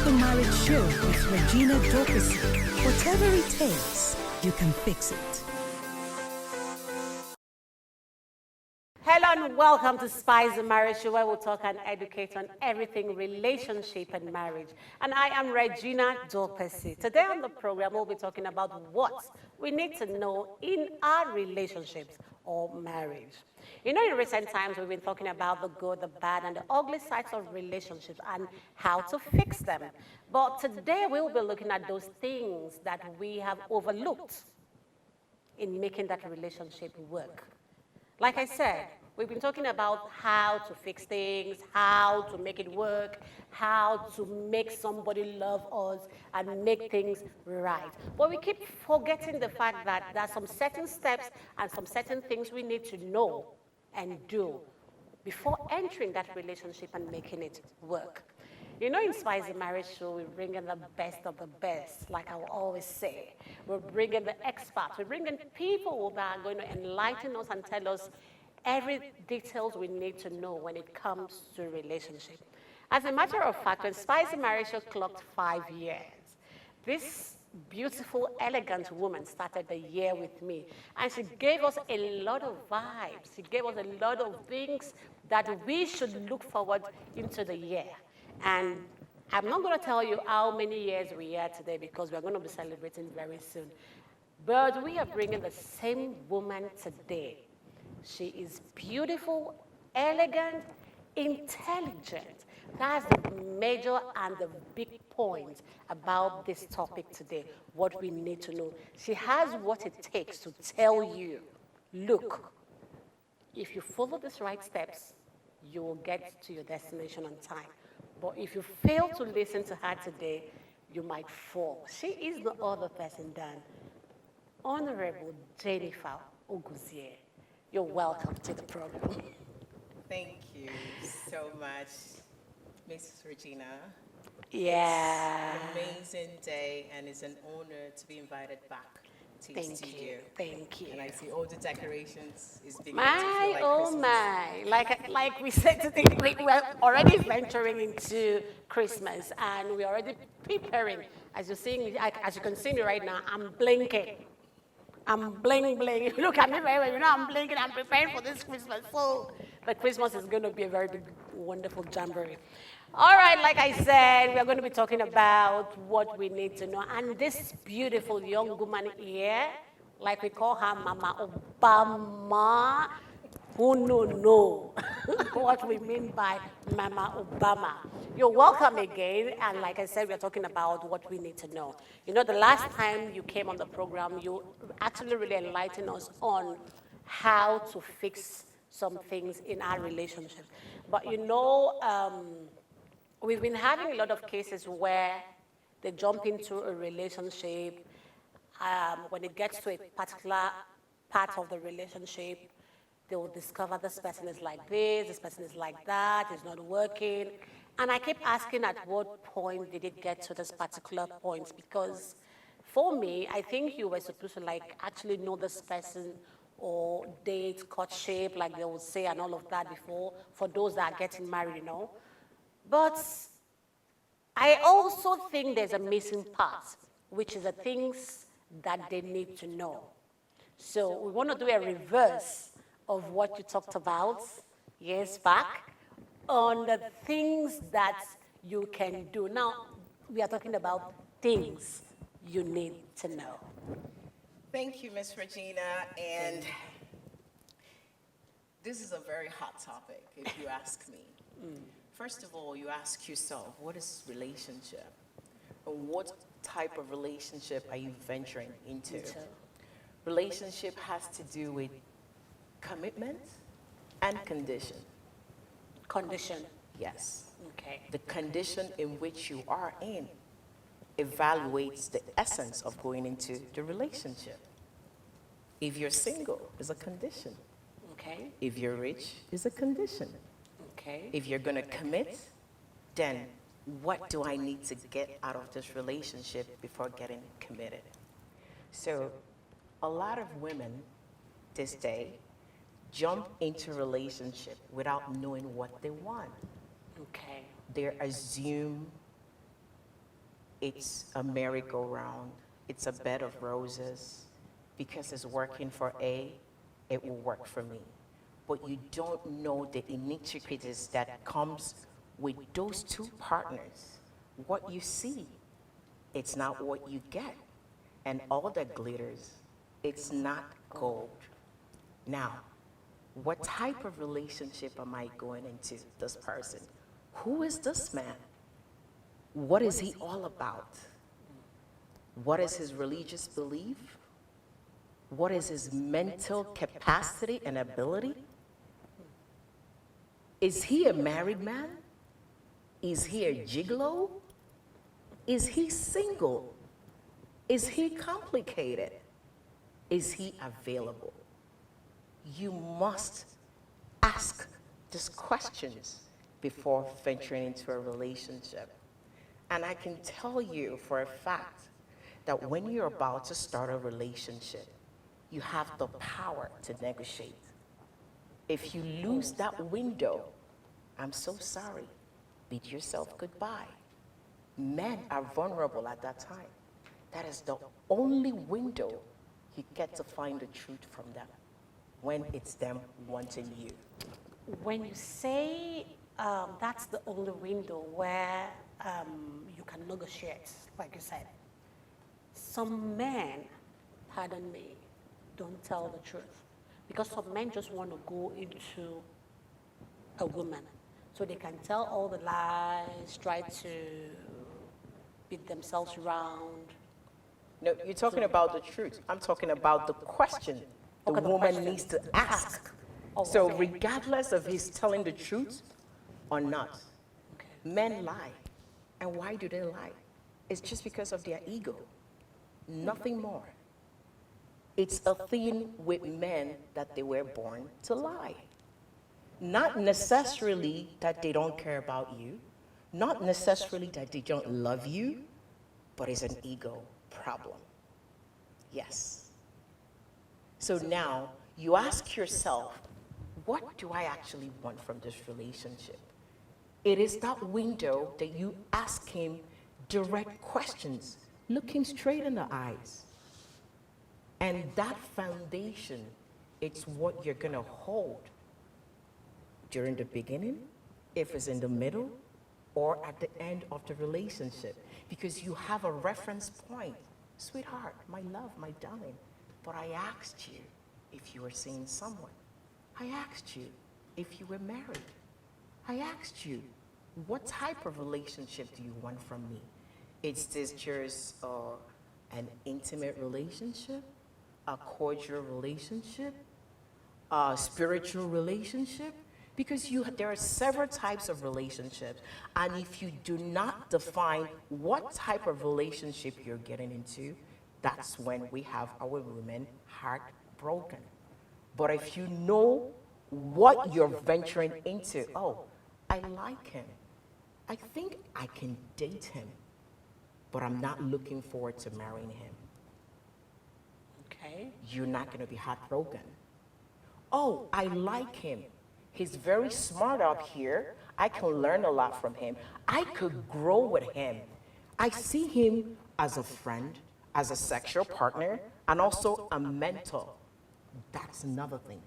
the Marriage Show with Regina Oguzie. Whatever it takes, you can fix it. Hello and welcome to Spice the Marriage Show, where we'll talk and educate on everything relationship and marriage. And I am Regina Oguzie. Today on the program, we'll be talking about what we need to know in our relationships or marriage. You know, in recent times, we've been talking about the good, the bad, and the ugly sides of relationships and how to fix them. But today, we'll be looking at those things that we have overlooked in making that relationship work. Like I said, we've been talking about how to fix things, how to make it work, how to make somebody love us and make things right. But we keep forgetting the fact that there are some certain steps and some certain things we need to know and do before entering that relationship and making it work. You know, in Spice the Marriage Show, we bring in the best of the best, like I will always say. We're bringing the experts. We're bringing people that are going to enlighten us and tell us every details we need to know when it comes to relationship. As a matter of fact, when Spice the Marriage Show clocked 5 years, this beautiful, elegant woman started the year with me, and she gave us a lot of vibes. She gave us a lot of things that we should look forward into the year. And I'm not going to tell you how many years we are today because we're going to be celebrating very soon. But we are bringing the same woman today. She is beautiful, elegant, intelligent. That's the major and the big point about this topic today, what we need to know. She has what it takes to tell you, look, if you follow these right steps, you will get to your destination on time. But if you fail to listen to her today, you might fall. She is no other person than Honorable Jennifer Oguzie. You're welcome to the program. Thank you so much, Mrs. Regina. Yeah. It's an amazing day, and it's an honor to be invited back to your studio. Thank you. And I see all the decorations is beginning My, to feel like oh Christmas. my. Like we said today, we're already venturing into Christmas, and we're already preparing. As you can see me right now, I'm blinking. I'm bling. Look at me very well. You know, I'm blinking. I'm preparing for this Christmas. So the Christmas is going to be a very big, wonderful jamboree. All right, like I said, we're going to be talking about what we need to know. And this beautiful young woman here, like we call her MamaBama, who know what we mean by MamaBama. You're welcome again, and like I said, we're talking about what we need to know. You know, the last time you came on the program, you actually really enlightened us on how to fix some things in our relationship. But you know, we've been having a lot of cases where they jump into a relationship. When it gets to a particular part of the relationship, they will discover this person is like this person is like that, it's not working. And I keep asking at what point did it get to this particular point? Because for me, I think you were supposed to like actually know this person or date, courtship, like they would say and all of that before, for those that are getting married, you know. But I also think there's a missing part, which is the things that they need to know. So we want to do a reverse of what you talked about years back on the things that you can do. Now, we are talking about things you need to know. Thank you, Miss Regina. And this is a very hot topic, if you ask me. First of all, you ask yourself, what is relationship? And what type of relationship are you venturing into? Relationship has to do with commitment and condition. Condition. Yes. Okay. The condition in which you are in evaluates the essence of going into the relationship. If you're single, is a condition. Okay. If you're rich, is a condition. Okay. If you're going to commit, then what do I need to get out of this relationship before getting committed? So a lot of women this day jump into relationship without knowing what they want. Okay. They assume it's a merry-go-round, it's a bed of roses. Because it's working for A, it will work for me. But you don't know the iniquities that comes with those two partners. What you see, it's not what you get. And all that glitters, it's not gold. Now, what type of relationship am I going into this person? Who is this man? What is he all about? What is his religious belief? What is his mental capacity and ability? Is he a married man? Is he a gigolo? Is he single? Is he complicated? Is he available? You must ask these questions before venturing into a relationship. And I can tell you for a fact that when you're about to start a relationship, you have the power to negotiate. If you lose that window, I'm so sorry, bid yourself goodbye. Men are vulnerable at that time. That is the only window you get to find the truth from them, when it's them wanting you. When you say that's the only window where you can negotiate, like you said, some men, pardon me, don't tell the truth. Because some men just want to go into a woman so they can tell all the lies, try to beat themselves around. No, you're talking about the truth. I'm talking about the question the Okay, the woman question. needs to ask. Oh, So okay. regardless of he's telling the truth or not, men lie. And why do they lie? It's just because of their ego. Nothing more. It's a thing with men that they were born to lie. Not necessarily that they don't care about you, not necessarily that they don't love you, but it's an ego problem. Yes. So now you ask yourself, what do I actually want from this relationship? It is that window that you ask him direct questions, look him straight in the eyes. And that foundation, it's what you're gonna hold during the beginning, if it's in the middle, or at the end of the relationship. Because you have a reference point. Sweetheart, my love, my darling, but I asked you if you were seeing someone. I asked you if you were married. I asked you, what type of relationship do you want from me? Is this just an intimate relationship, a cordial relationship, a spiritual relationship? Because there are several types of relationships, and if you do not define what type of relationship you're getting into, that's when we have our women heartbroken. But if you know what you're venturing into, oh, I like him. I think I can date him, but I'm not looking forward to marrying him. Okay. You're not going to be heartbroken. Oh, I like him. He's very smart up here. I can learn a lot from him. I could grow with him. I see him as a friend, as a sexual partner, and also a mentor. That's another thing.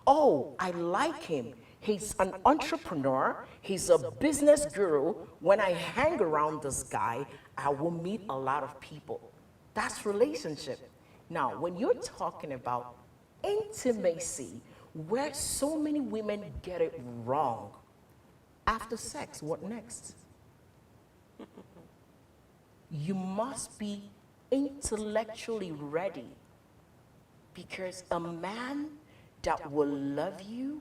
Oh, I like him. He's an entrepreneur. He's a business guru. When I hang around this guy, I will meet a lot of people. That's relationship. Now, when you're talking about intimacy, where so many women get it wrong, after sex, what next? You must be intellectually ready, because a man that will love you,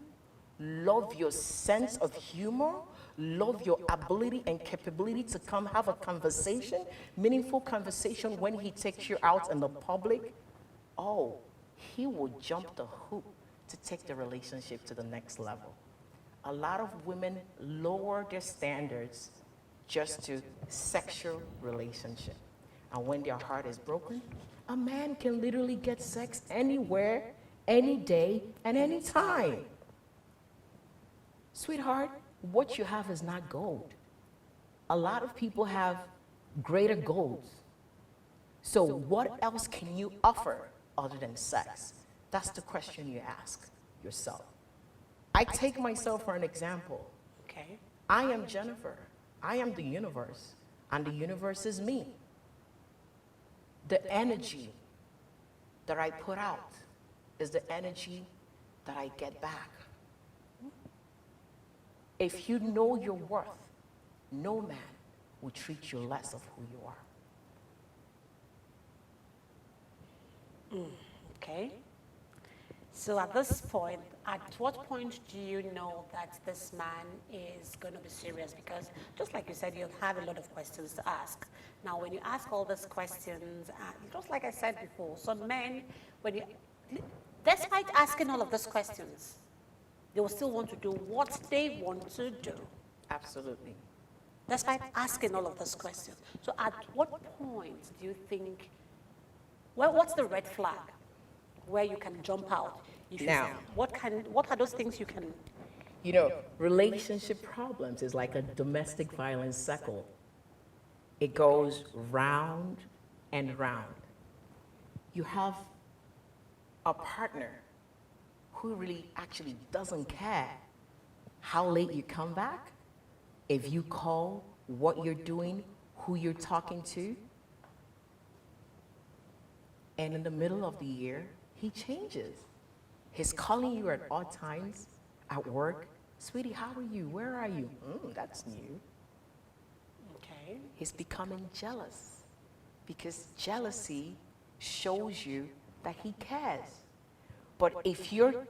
love your sense of humor, love your ability and capability to come have a conversation, meaningful conversation when he takes you out in the public, oh, he will jump the hoop to take the relationship to the next level. A lot of women lower their standards just to sexual relationship. And when their heart is broken, a man can literally get sex anywhere, any day, and any time. Sweetheart, what you have is not gold. A lot of people have greater goals. So what else can you offer other than sex? That's the question you ask yourself. I take myself for an example. Okay. I am Jennifer. I am the universe, and the universe is me. The energy that I put out is the energy that I get back. If you know your worth, no man will treat you less of who you are. Okay. So at this point, at what point do you know that this man is going to be serious? Because just like you said, you have a lot of questions to ask. Now, when you ask all these questions, just like I said before, some men, despite asking all of these questions, they will still want to do what they want to do. Absolutely. Despite asking all of these questions. So at what point do you think, well, what's the red flag where you can jump out? If you Now, say, what are those things you can? you know, relationship problems is like a domestic violence cycle. It goes round and round. You have a partner who really actually doesn't care how late you come back, if you call, what you're doing, who you're talking to. And in the middle of the year, he changes. He's calling you at odd times at work. Sweetie, how are you? Where are you? That's new. Okay. He's becoming jealous because jealousy shows you that he cares. But if you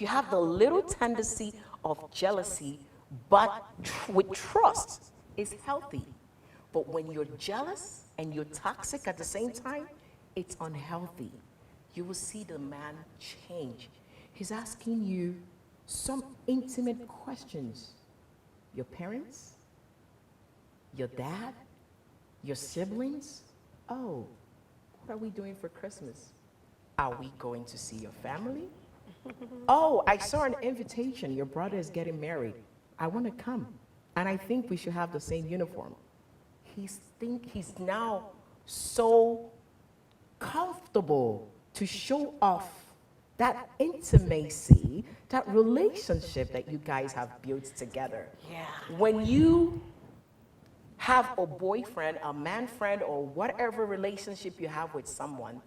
have the little tendency of jealousy, but with trust, it's healthy. But when you're jealous and you're toxic at the same time, it's unhealthy. You will see the man change. He's asking you some intimate questions. Your parents, your dad, your siblings. Oh, what are we doing for Christmas? Are we going to see your family? Oh, I saw an invitation. Your brother is getting married. I want to come. And I think we should have the same uniform. He's now so comfortable to show off that intimacy, that relationship that you guys have built together. Yeah. When you have a boyfriend, a man friend, or whatever relationship you have with someone,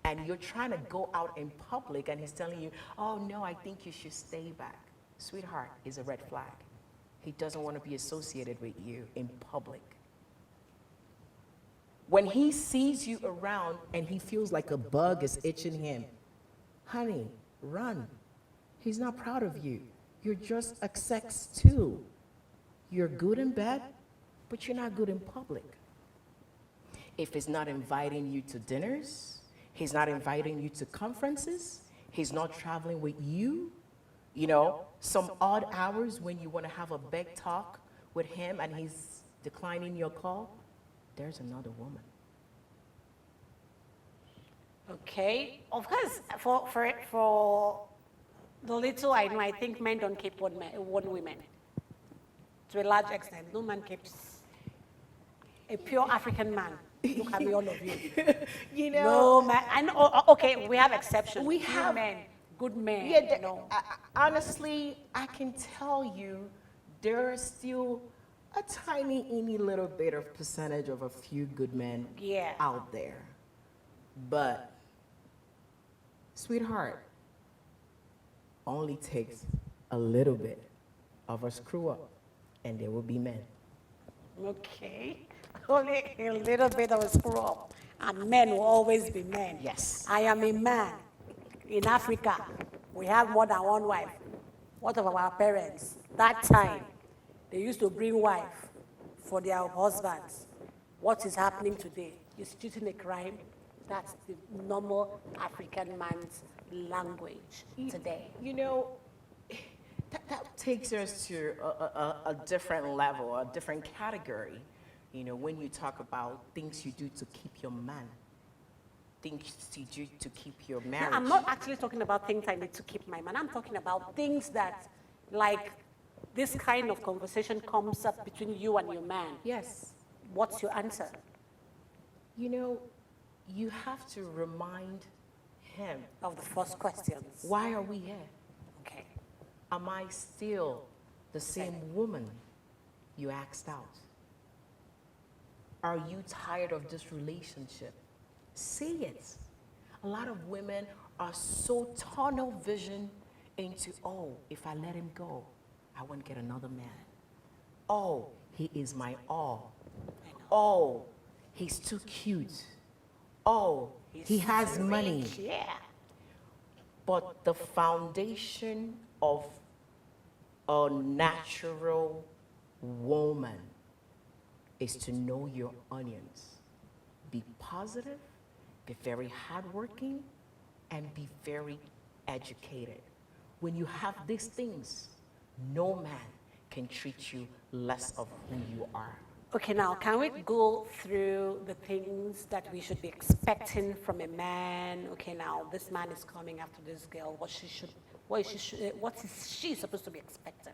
and you're trying to go out in public and he's telling you, oh no, I think you should stay back. Sweetheart, is a red flag. He doesn't want to be associated with you in public. When he sees you around and he feels like a bug is itching him, honey, run. He's not proud of you. You're just a sex tool. You're good in bed, but you're not good in public. If he's not inviting you to dinners, he's not inviting you to conferences, he's not traveling with you, you know, some odd hours when you want to have a big talk with him and he's declining your call, there's another woman. Okay. Of course, for the little I know, I think men don't keep one woman. To a large extent, no man keeps a pure African man. Look at me, all of you. You know, No man. I know. Okay, we have exceptions. We Few have- men, good men. yeah, you know. honestly, I can tell you there are still a teeny little bit of percentage of a few good men Yeah. out there. But, sweetheart, only takes a little bit of a screw up, and there will be men. Okay. Only a little bit of a screw up. And men will always be men. Yes. I am a man. In Africa, we have more than one wife. What of our parents? That time, they used to bring wife for their husbands. What is happening today? Is cheating a crime? That's the normal African man's language today. You know, that takes us to a different level, a different category. You know, when you talk about things you do to keep your man, things you do to keep your marriage. No, I'm not actually talking about things I need to keep my man. I'm talking about things that, like, this kind of conversation comes up between you and your man. Yes. What's your answer? You know, you have to remind him, Of the first questions. why are we here? Okay. Am I still the same woman you asked out? Are you tired of this relationship? Say it. A lot of women are so tunnel vision into, oh, if I let him go, I won't get another man. Oh, he is my all. Oh, he's too cute. Oh, he has money. Yeah. But the foundation of a natural woman is to know your onions. Be positive, be very hardworking, and be very educated. When you have these things, no man can treat you less of who you are. Okay, now can we go through the things that we should be expecting from a man? Okay, now this man is coming after this girl. What is she supposed to be expecting?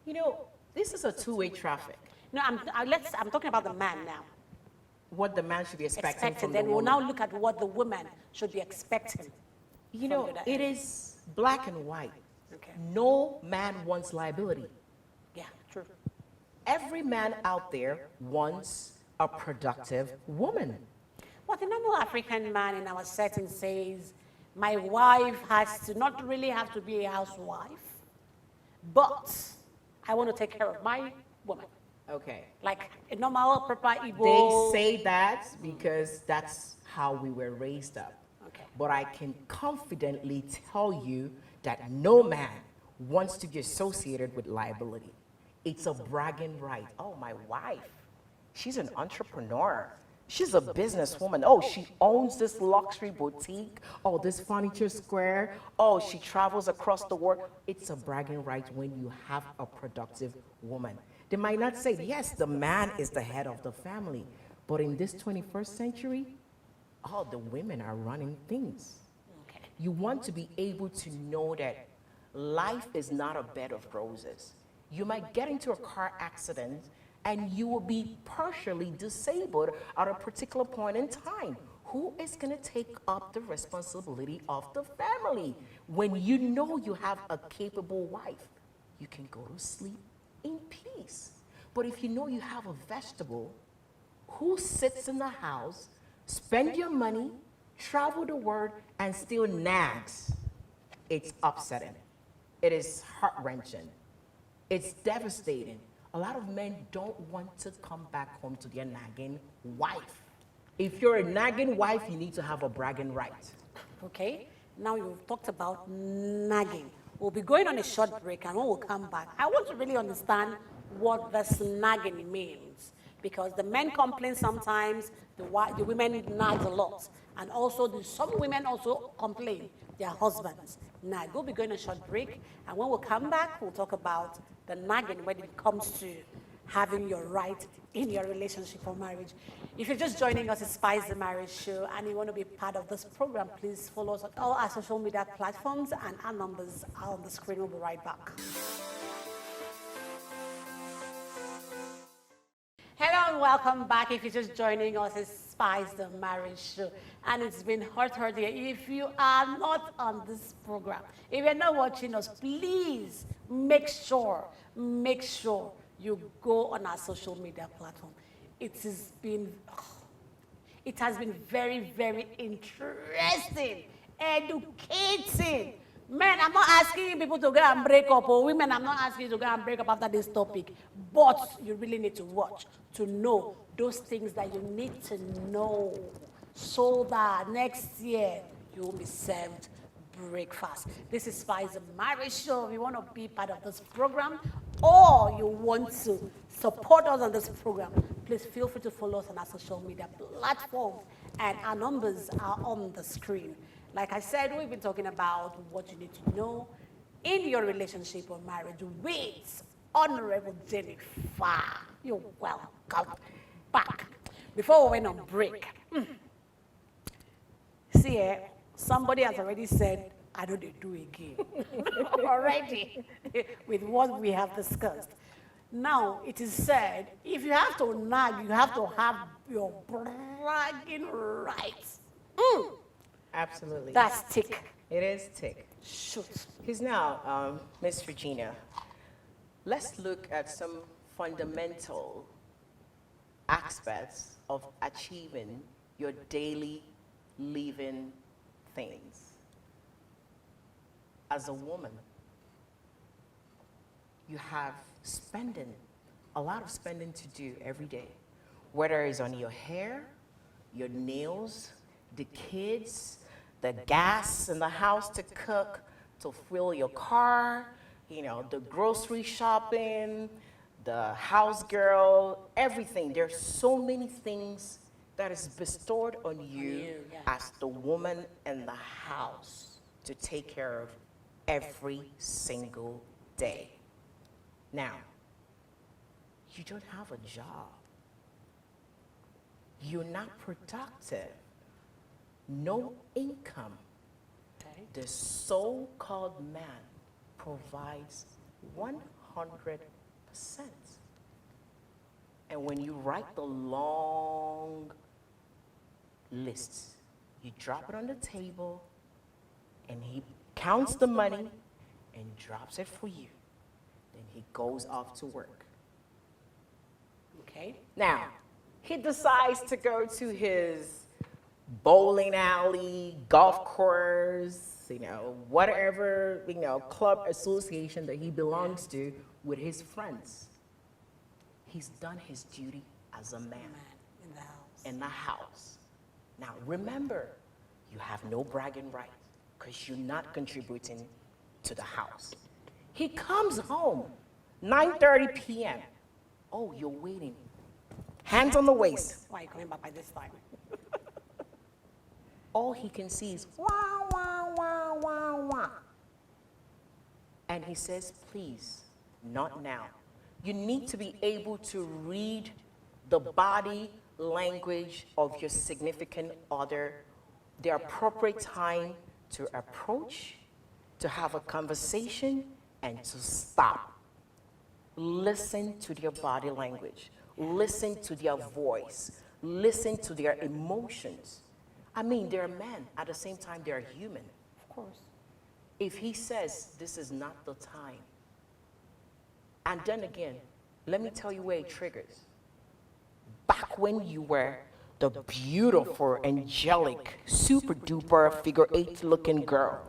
You know, this is a two-way traffic. No, I'm talking about the man now. What the man should be expecting from the Then we'll woman. now look at what the woman should be expecting. You from know, the other it end. is black and white. Okay. No man wants liability. Yeah, true. Every man out there wants a productive woman. Well, the normal African man in our setting says, my wife has to not really have to be a housewife, but I want to take care of my woman. Okay. Like a normal, proper They Igbo. say that because that's how we were raised up. Okay. But I can confidently tell you that no man wants to be associated with liability. It's a bragging right. Oh, my wife, she's an entrepreneur. She's a businesswoman. Oh, she owns this luxury boutique. Oh, this furniture square. Oh, she travels across the world. It's a bragging right when you have a productive woman. They might not say, yes, the man is the head of the family. But in this 21st century, oh, the women are running things. Okay. You want to be able to know that life is not a bed of roses. You might get into a car accident and you will be partially disabled at a particular point in time. Who is going to take up the responsibility of the family? When you know you have a capable wife, you can go to sleep in peace. But if you know you have a vegetable who sits in the house, spend your money, travel the world, and still nags, it's upsetting. It is heart-wrenching. It's devastating. A lot of men don't want to come back home to their nagging wife. If you're a nagging wife, you need to have a bragging right. Okay. Now you've talked about nagging. We'll be going on a short break, and when we'll come back, I want to really understand what this nagging means. Because the men complain sometimes, the women nag a lot. And also, some women also complain, their husbands nag. We'll be going on a short break, and when we'll come back, we'll talk about the nagging when it comes to having your right in your relationship or marriage. If you're just joining us, it's Spice the Marriage Show, and you want to be part of this program, please follow us on all our social media platforms, and our numbers are on the screen. We'll be right back. Hello and welcome back. If you're just joining us, it's Spice the Marriage Show, and it's been hot here. If you are not on this program, if you're not watching us, please make sure you go on our social media platform. It has been very, very interesting, educating. Men, I'm not asking people to go and break up, or women, I'm not asking you to go and break up after this topic, but you really need to watch to know those things that you need to know so that next year you will be served breakfast. This is Spice the Marriage Show. If you want to be part of this program or you want to support us on this program, please feel free to follow us on our social media platforms, and our numbers are on the screen. Like I said, we've been talking about what you need to know in your relationship or marriage with Honorable Jennifer. You're welcome back. Before we went on break, see, somebody has already said, I know they do again. Already, with what we have discussed. Now, it is said, if you have to nag, you have to have your bragging rights. Absolutely. That's tick. It is tick. Shoot. Because now, Miss Regina, let's look at some fundamental aspects of achieving your daily living things. As a woman, you have a lot of spending to do every day, whether it's on your hair, your nails, the kids, the gas in the house to cook, to fill your car, the grocery shopping, the house girl, everything. There's so many things that is bestowed on you as the woman in the house to take care of every single day. Now, you don't have a job. You're not productive. No income. Okay. The so-called man provides 100%. And when you write the long list, you drop it on the table, and he counts the money and drops it for you. Then he goes off to work. Okay. Now, he decides to go to his bowling alley, golf course, whatever, club association that he belongs to with his friends. He's done his duty as a man In the house. in the house. Now, remember, you have no bragging right because you're not contributing to the house. He comes home, 9:30 p.m. Oh, you're waiting. Hands on the waist. Why are you coming back by this time? All he can see is wah, wah, wah, wah, wah. And he says, please, not now. You need to be able to read the body language of your significant other, the appropriate time to approach, to have a conversation, and to stop. Listen to their body language. Listen to their voice. Listen to their emotions. I mean, they're men. At the same time, they're human. Of course. If he says this is not the time, and then again, let me tell you where it triggers. Back when you were the beautiful, angelic, super duper figure 8 looking girl,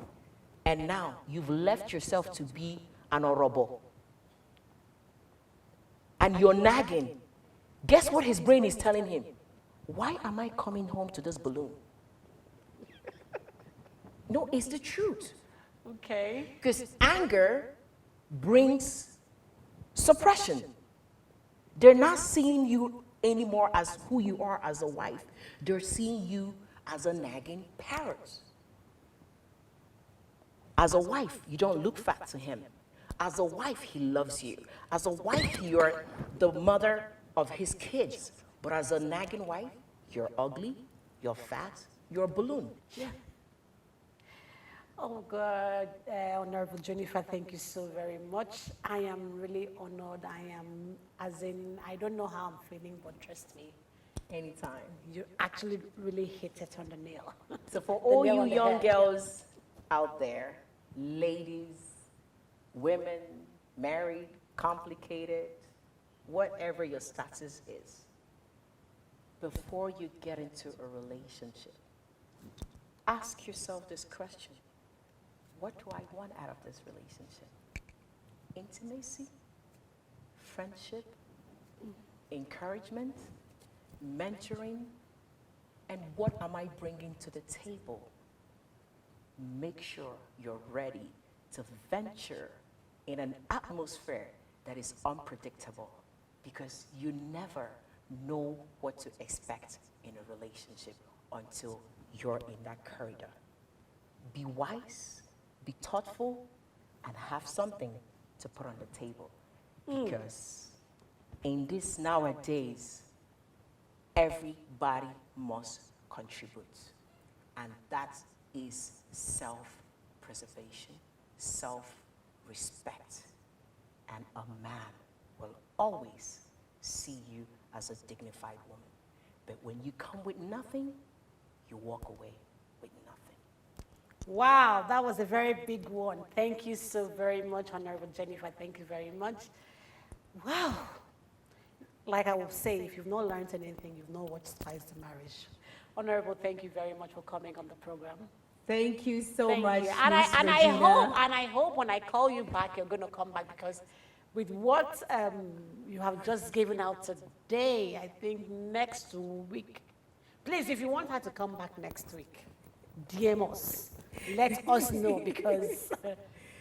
and now you've left yourself to be an orobo, and you're nagging. Guess what his brain is telling him? Why am I coming home to this balloon? No, it's the truth. Okay. Because anger brings suppression. They're not seeing you anymore as who you are as a wife. They're seeing you as a nagging parent. As a wife, you don't look fat to him. As a wife, he loves you. As a wife, you're the mother of his kids. But as a nagging wife, you're ugly, you're fat, you're a balloon. Yeah. Oh, God, Honorable Jennifer, thank you so very much. I am really honored. I don't know how I'm feeling, but trust me, Anytime. you actually really hit it on the nail. So for The all nail you on the young head. girls out there, ladies, women, married, complicated, whatever your status is, before you get into a relationship, ask yourself this question. What do I want out of this relationship? Intimacy, friendship, encouragement, mentoring, and what am I bringing to the table? Make sure you're ready to venture in an atmosphere that is unpredictable, because you never know what to expect in a relationship until you're in that corridor. Be wise, be thoughtful, and have something to put on the table. Because in this nowadays, everybody must contribute. And that is self-preservation, self-respect. And a man will always see you as a dignified woman. But when you come with nothing, you walk away with nothing. Wow, that was a very big one. Thank you so very much, Honorable Jennifer. Thank you very much. Wow. Like I will say, if you've not learned anything, you've not watched Spice the Marriage. Honorable, thank you very much for coming on the program. Thank you so Thank much, you. Miss And Regina. I hope when I call you back, you're going to come back, because with what you have just given out today, I think next week, please, if you want her to come back next week, DM us. Let us know, because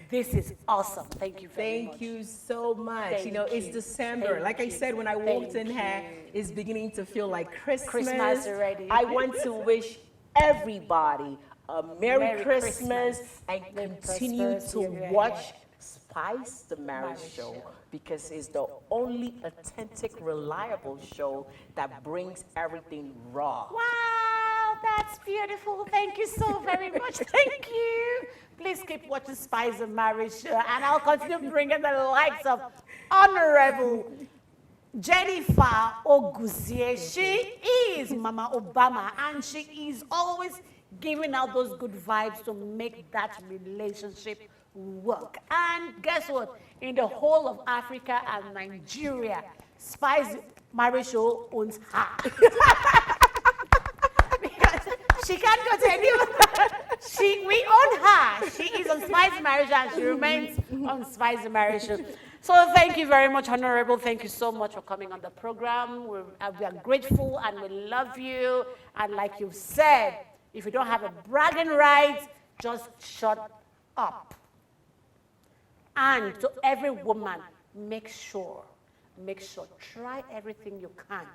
this is awesome. Thank you very much. Thank you so much. Thank you know, it's you. December. Thank Like I you. said, when I walked Thank in here, you. it's beginning to feel like Christmas. Christmas already. I want to wish everybody a Merry Christmas and Merry continue prosperity, to yeah, watch Spice the Marriage Marriage Show, Show. because it's the only authentic, reliable show that brings everything raw. Wow, that's beautiful. Thank you so very much. Thank you. Please keep watching Spice the Marriage Show, and I'll continue bringing the likes of Honorable Jennifer Oguzie. She is Mama Obama, and she is always giving out those good vibes to make that relationship work. And guess what? In the whole of Africa and Nigeria, Spice Marriage Show owns her. Because she can't go to any other. We own her. She is on Spice Marriage, and she remains on Spice Marriage Show. So thank you very much, Honorable. Thank you so much for coming on the program. We are grateful and we love you. And like you said, if you don't have a bragging right, just shut up. And to every woman, make sure, try everything you can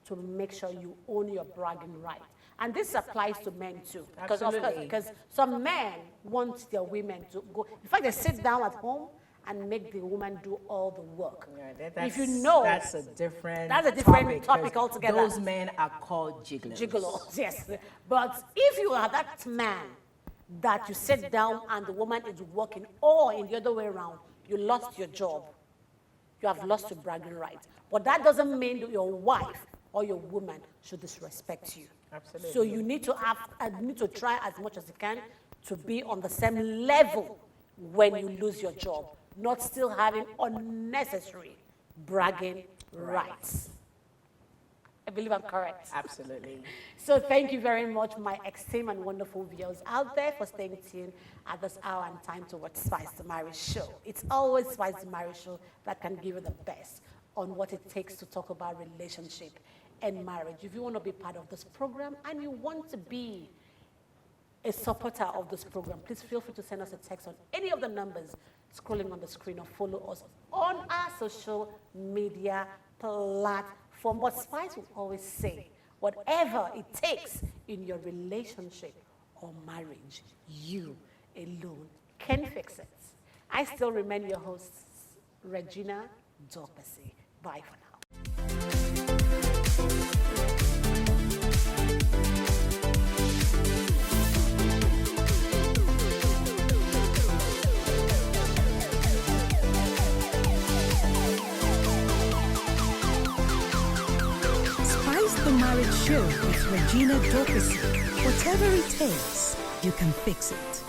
to make sure you own your bragging right. And this applies to men too. Because some men want their women to go. In fact, they sit down at home and make the woman do all the work. Yeah, if you know, that's a different topic 'cause altogether. Those men are called gigolos. Gigolos, yes. But if you are that man that you sit down and the woman is working, or in the other way around, you lost your job, you have lost your bragging right. But that doesn't mean that your wife or your woman should disrespect you. Absolutely. So you need to try as much as you can to be on the same level when you lose your job, not still having unnecessary bragging rights. I believe I'm correct. Absolutely. So thank you very much, my esteemed and wonderful viewers out there, for staying tuned at this hour and time to watch Spice the Marriage Show. It's always Spice the Marriage Show that can give you the best on what it takes to talk about relationship and marriage. If you want to be part of this program and you want to be a supporter of this program, please feel free to send us a text on any of the numbers scrolling on the screen, or follow us on our social media platform. But Spice will always say, whatever it takes in your relationship or marriage, you alone can fix it. I still remain your host, Regina Dorpesi. Bye for now. Spice the Marriage Show with Regina Dorpesi. Whatever it takes, you can fix it.